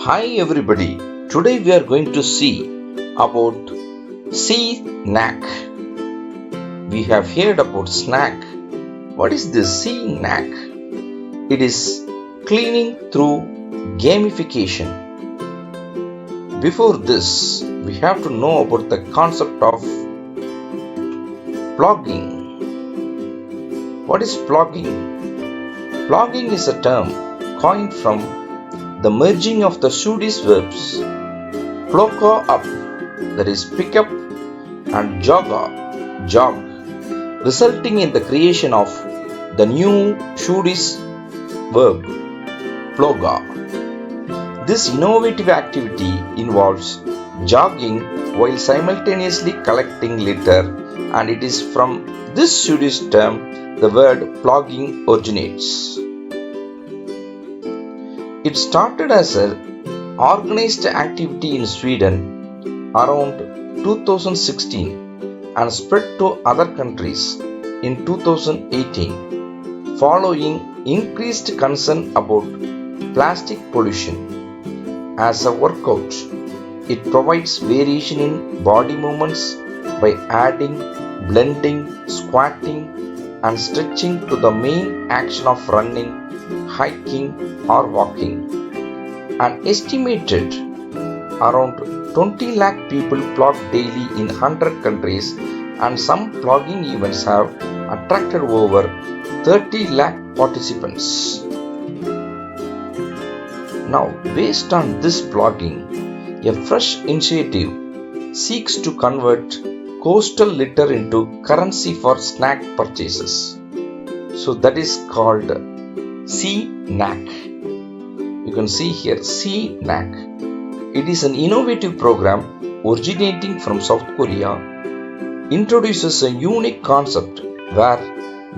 Hi everybody, today we are going to see about Seanack. We have heard about snack. What is this Seanack? It is cleaning through gamification. Before this, we have to know about the concept of plogging. What is plogging? Plogging is a term coined from the merging of the Swedish verbs plocka up, that is pick up, and jogga, jog, resulting in the creation of the new Swedish verb plogga. This innovative activity involves jogging while simultaneously collecting litter, and it is from this Swedish term the word plogging originates. It started as an organized activity in Sweden around 2016 and spread to other countries in 2018 following increased concern about plastic pollution. As a workout, it provides variation in body movements by adding, blending, squatting, and stretching to the main action of running, hiking, or walking. An estimated around 20 lakh people plog daily in 100 countries, and some plogging events have attracted over 30 lakh participants. Now, based on this plogging, a fresh initiative seeks to convert coastal litter into currency for snack purchases. So that is called Seanack. You can see here Seanack. It is an innovative program originating from South Korea. Introduces a unique concept where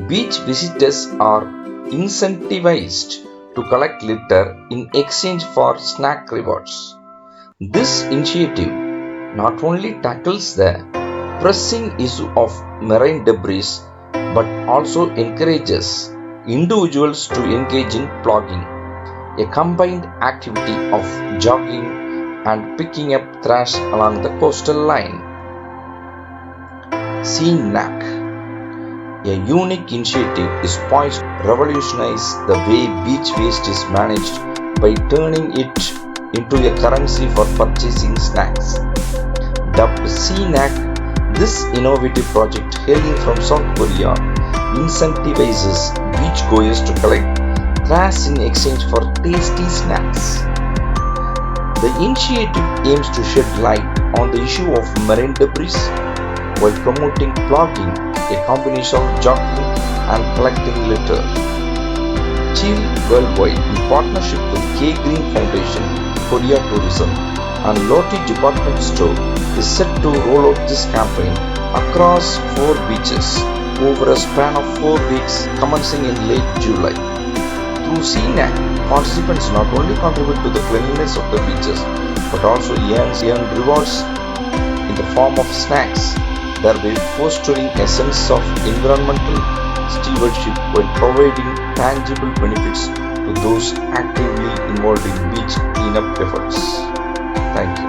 beach visitors are incentivized to collect litter in exchange for snack rewards. This initiative not only tackles the pressing issue of marine debris but also encourages individuals to engage in plogging, a combined activity of jogging and picking up trash along the coastal line. Seanack, a unique initiative, is poised to revolutionize the way beach waste is managed by turning it into a currency for purchasing snacks. Dubbed Seanack, this innovative project hailing from South Korea incentivizes beachgoers to collect trash in exchange for tasty snacks. The initiative aims to shed light on the issue of marine debris while promoting plogging, a combination of jogging and collecting litter. Chill Worldwide, in partnership with K Green Foundation, Korea Tourism, and Lotte Department Store, is set to roll out this campaign across 4 beaches over a span of 4 weeks commencing in late July. Through Seanack, participants not only contribute to the cleanliness of the beaches but also earn rewards in the form of snacks, thereby fostering a sense of environmental stewardship while providing tangible benefits to those actively involved in beach cleanup efforts. Thank you.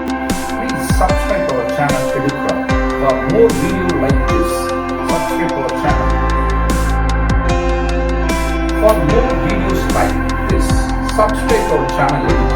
Please subscribe to our channel Educrawl. For more videos like this, subscribe to our channel. For more videos like this, subscribe to our channel Educrawl.